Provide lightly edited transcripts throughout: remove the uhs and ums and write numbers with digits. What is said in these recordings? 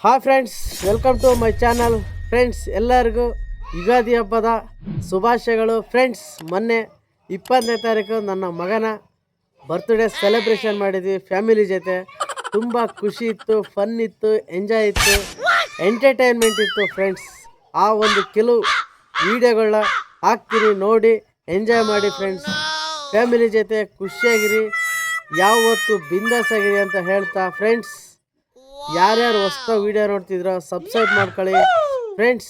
Hi friends, welcome to my channel. Friends, ಎಲ್ಲರಿಗೂ ಯುಗಾದಿ ಹಬ್ಬದ ಶುಭಾಶಯಗಳು. ಫ್ರೆಂಡ್ಸ್, ಮೊನ್ನೆ 20ನೇ ತಾರೀಕು ನನ್ನ ಮಗನ ಬರ್ತ್ಡೇ ಸೆಲೆಬ್ರೇಷನ್ ಮಾಡಿದ್ವಿ ಫ್ಯಾಮಿಲಿ ಜೊತೆ. ತುಂಬ ಖುಷಿ ಇತ್ತು, ಫನ್ ಇತ್ತು, ಎಂಜಾಯ್ ಇತ್ತು, ಎಂಟರ್ಟೈನ್ಮೆಂಟ್ ಇತ್ತು. ಫ್ರೆಂಡ್ಸ್, ಆ ಒಂದು ಕೆಲವು ವೀಡಿಯೋಗಳನ್ನ ಹಾಕ್ತೀನಿ, ನೋಡಿ ಎಂಜಾಯ್ ಮಾಡಿ. ಫ್ರೆಂಡ್ಸ್, ಫ್ಯಾಮಿಲಿ ಜೊತೆ ಖುಷಿಯಾಗಿರಿ, ಯಾವತ್ತು ಬಿಂದಾಸ್ ಆಗಿರಿ ಅಂತ ಹೇಳ್ತಾ, ಫ್ರೆಂಡ್ಸ್ ಯಾರ್ಯಾರು ಹೊಸ ವೀಡಿಯೋ ನೋಡ್ತಿದ್ರೋ ಸಬ್ಸ್ಕ್ರೈಬ್ ಮಾಡ್ಕೊಳ್ಳಿ. ಫ್ರೆಂಡ್ಸ್,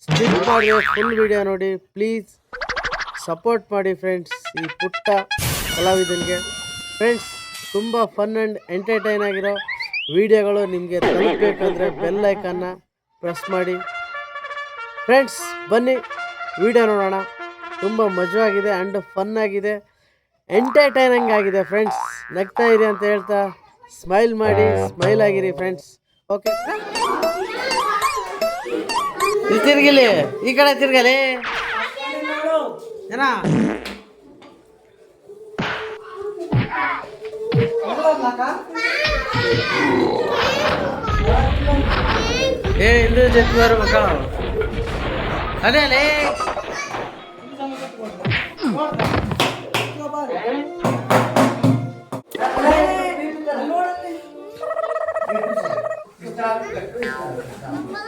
ಸ್ಕಿಪ್ ಮಾಡಿ ಫುಲ್ ವೀಡಿಯೋ ನೋಡಿ, ಪ್ಲೀಸ್ ಸಪೋರ್ಟ್ ಮಾಡಿ. ಫ್ರೆಂಡ್ಸ್, ಈ ಪುಟ್ಟ ಕಲಾವಿದನಿಗೆ ಫ್ರೆಂಡ್ಸ್ ತುಂಬ ಫನ್ ಆ್ಯಂಡ್ ಎಂಟರ್ಟೈನ್ ಆಗಿರೋ ವೀಡಿಯೋಗಳು ನಿಮಗೆ ತಲುಪಬೇಕಂದ್ರೆ ಬೆಲ್ ಐಕನ್ನ ಪ್ರೆಸ್ ಮಾಡಿ. ಫ್ರೆಂಡ್ಸ್, ಬನ್ನಿ ವೀಡಿಯೋ ನೋಡೋಣ. ತುಂಬ ಮಜವಾಗಿದೆ ಆ್ಯಂಡ್ ಫನ್ ಆಗಿದೆ, ಎಂಟರ್ಟೈನಿಂಗ್ ಆಗಿದೆ. ಫ್ರೆಂಡ್ಸ್, ನಗ್ತಾ ಇರಿ ಅಂತ ಹೇಳ್ತಾ ಸ್ಮೈಲ್ ಮಾಡಿ, ಸ್ಮೈಲ್ ಆಗಿರಿ. ಫ್ರೆಂಡ್ಸ್, ಓಕೆ, ತಿರ್ಗಿಲಿ, ಈ ಕಡೆ ತಿರ್ಗಲಿ ಏನ. ಇಂದು ಜೊತೆ ಬರ್ಬೇಕ ಅದೇ ಅಲೇ.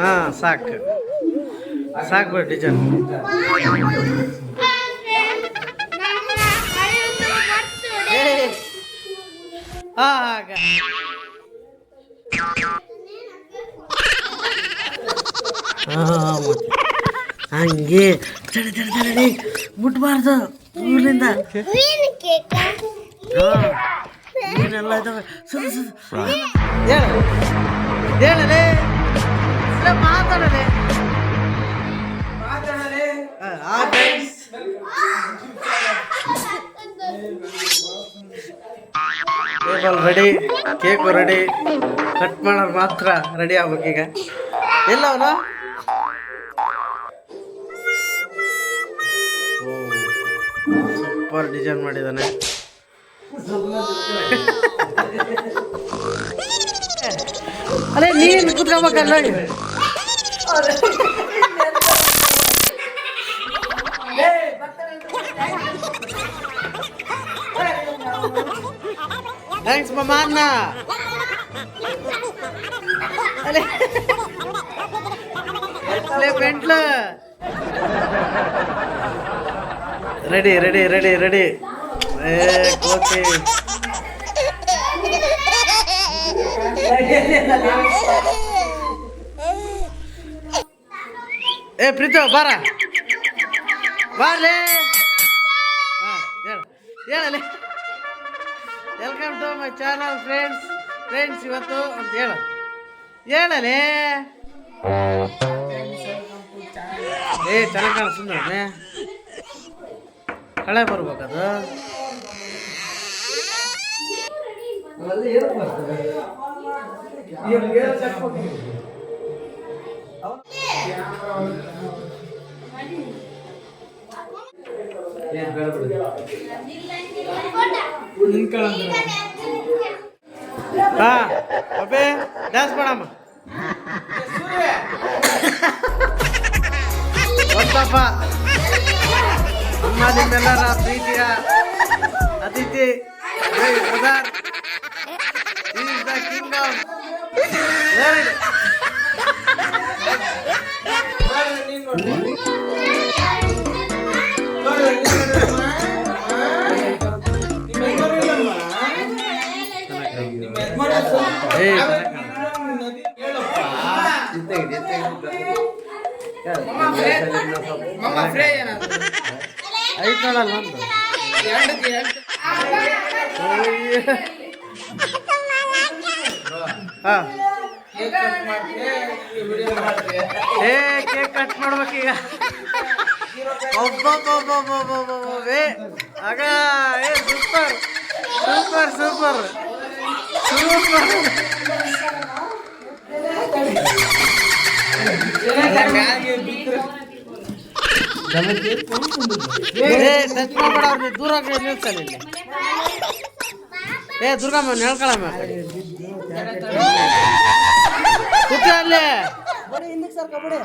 ಹಾಂ, ಸಾಕು ಸಾಕು ಬಿಡಿ ಟೀಚರ್. ಹಾಗ ಹಂಗೆ ತಡೆ ತಡೆ ತಡೆ, ಮುಟ್ಬಾರ್ದು ಊರಿಂದ. ಏನೆಲ್ಲ ಇದಾವೆ, ಹೇಳಲೇ ಮಾತಾಡಲೇ. Table ready, cake ready, cut ಮಾಡೋರು ಮಾತ್ರ ರೆಡಿ ಆಗ್ಬೇಕೀಗ. ಎಲ್ಲವನು ಸೂಪರ್ ಡಿಸೈನ್ ಮಾಡಿದ್ದಾನೆ. ಅದೇ ನೀನು ಕುತ್ಕೋಬೇಕಲ್ಲ. ಥ್ಯಾಂಕ್ಸ್ ಮಮ್ಮ ಅನ್ನ. ಪೆಂಟ್ಲು ರೆಡಿ ರೆಡಿ ರೆಡಿ ರೆಡಿ. ಕೋತಿ ಪ್ರೀತು ಬಾರ ಬಾರ್ಲೇ. ಹೇಳಲಿ, welcome to my channel friends. Friends, ಇವತ್ತು ಅಂತ ಹೇಳಲೇ. ಚೆನ್ನಾಗಿ ಕಾಣ, ಸುಂದರನೇ ಕಳೆ ಬರ್ಬೇಕದು. ಹಾ ಅಬ್ಬೆ, ಡ್ಯಾನ್ಸ್ ಮಾಡಮ್ಮ. ಒಂದಪ್ಪ ಅಮ್ಮ, ನಿಮ್ಮೆಲ್ಲರ ಪ್ರೀತಿಯ ಅತಿಥಿ brother is the king of world. ಐತಲ್ಲ ನಂದು ಕೇಕ್ ಕಟ್ ಮಾಡ್ಬೇಕೀಗ. ಒಬ್ಬೊಬ್ಬೊಬ್ಬೊಬ್ಬೊಬ್ಬೊಬ್ಬೇ ಆಗ super super super super. Touch ಮಾಡ್ಬೇಡ, ದೂರ ನಿಲ್ಸಲ್ಲ ಇಲ್ಲಿ. ದುರ್ಗಮ್ಮ ಹೇಳ್ಕೊಳಮ್ಮ. ಕೂತಿ ಅಲ್ಲಿ ಹಿಂದಕ್ಕೆ ಸರ್ ಕಬಡ್ಡಿ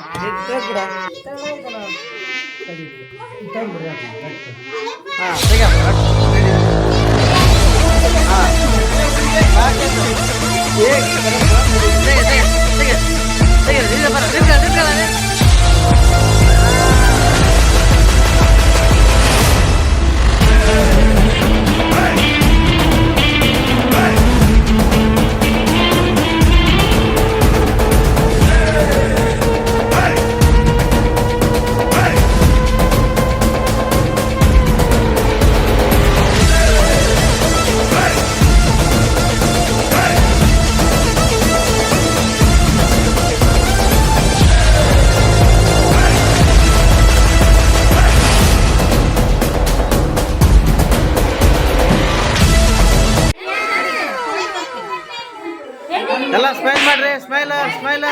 ಎಲ್ಲ ಸ್ಮೈಲ್ ಮಾಡ್ರಿ, ಸ್ಮೈಲ್ ಸ್ಮೈಲ್.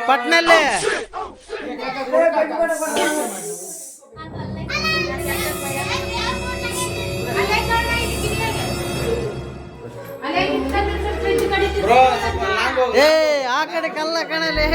ಪಟ್ನಲ್ಲಿ ಏ ಆ ಕಡೆ ಕಲ್ಲ ಕಣಲೆ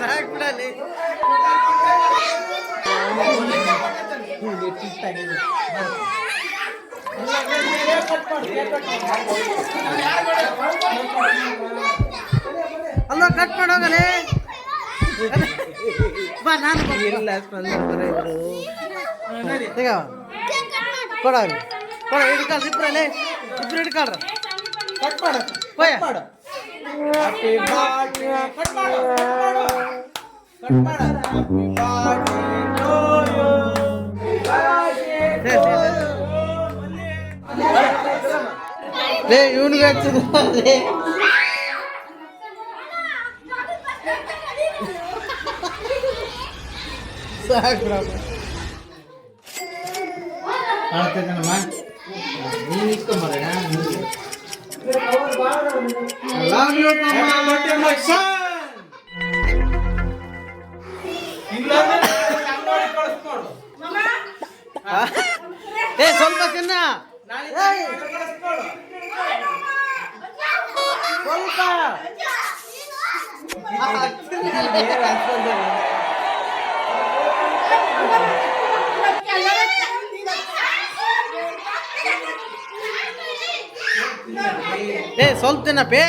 ಸಾಕ್ ಬಿಡಲಿ. ಅಲ್ಲ ಕಟ್ ಮಾಡೋಗಲೇ ಬಾ. ನಾನು ಇಲ್ಲ ಕೊಡ ಕೊಡ ಹಿಡ್ಕಾಲ್ ಇಬ್ರಲ್ಲಿ ಇಬ್ರು ಹಿಡ್ಕಾಳ್ರ ಕಟ್ ಮಾಡು ಕಟ್ ಮಾಡು. ಹ್ಯಾಪಿ ಬರ್ತ್ಡೇ ಕಟ್ ಮಾಡು ಕಟ್ ಮಾಡು ಹ್ಯಾಪಿ ಬರ್ತ್ಡೇ ಟು ಯು. ಲೇ ಇವನಿಗೆ ಹಚ್ಚಿದ್ರೆ ಸಾಕು ಮಾಡ್ತೇನಮ್ಮ ನೀನು ಇಟ್ಕೊಂಬರ. ಏ ಸ್ವಲ್ಪ ತಿನ್ನ ಸ್ವಲ್ಪ ಏ ಸ್ವಲ್ಪ ತಿನ್ನಪ್ಪೇ.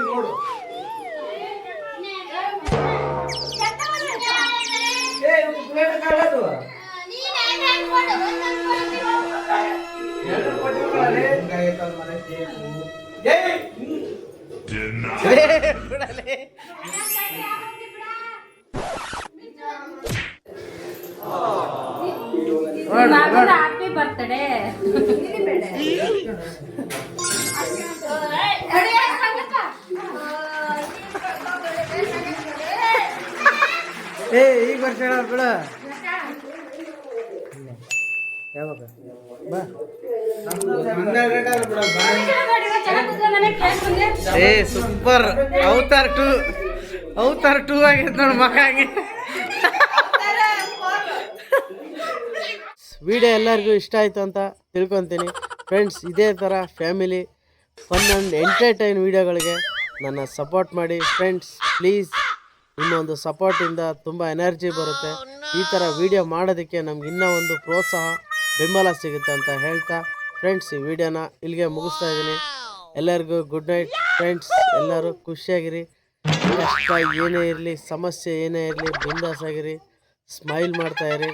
ನೋಡು ಹ್ಯಾಪಿ ಬರ್ತ್ಡೇ. ಏ ಈಗ ಬರ್ತಾಳ ಬಿಡ ಯಾವಾಗ ಬಾ. ಏ ಸೂಪರ್ ಅವತಾರ್ ಟೂ ಆಗೈತೆ ನೋಡಿ ಮಕ್ಕಾಗಿ. ವಿಡಿಯೋ ಎಲ್ಲರಿಗೂ ಇಷ್ಟ ಆಯಿತು ಅಂತ ತಿಳ್ಕೊತೀನಿ ಫ್ರೆಂಡ್ಸ್. ಇದೇ ಥರ ಫ್ಯಾಮಿಲಿ ಫನ್ ಆ್ಯಂಡ್ ಎಂಟರ್ಟೈನ್ ವೀಡಿಯೋಗಳಿಗೆ ನನ್ನ ಸಪೋರ್ಟ್ ಮಾಡಿ ಫ್ರೆಂಡ್ಸ್ ಪ್ಲೀಸ್. ನಿಮ್ಮ ಒಂದು ಸಪೋರ್ಟಿಂದ ತುಂಬ ಎನರ್ಜಿ ಬರುತ್ತೆ. ಈ ಥರ ವಿಡಿಯೋ ಮಾಡೋದಕ್ಕೆ ನಮ್ಗೆ ಇನ್ನೂ ಒಂದು ಪ್ರೋತ್ಸಾಹ ಬೆಂಬಲ ಸಿಗುತ್ತೆ ಅಂತ ಹೇಳ್ತಾ ಫ್ರೆಂಡ್ಸ್ ಈ ವಿಡಿಯೋನ ಇಲ್ಲಿಗೆ ಮುಗಿಸ್ತಾ ಇದ್ದೀನಿ. ಎಲ್ಲರಿಗೂ ಗುಡ್ ನೈಟ್ ಫ್ರೆಂಡ್ಸ್. ಎಲ್ಲರೂ ಖುಷಿಯಾಗಿರಿ. ಕಷ್ಟ ಏನೇ ಇರಲಿ, ಸಮಸ್ಯೆ ಏನೇ ಇರಲಿ, ಬಿಂದಾಸಾಗಿರಿ, ಸ್ಮೈಲ್ ಮಾಡ್ತಾಯಿರಿ.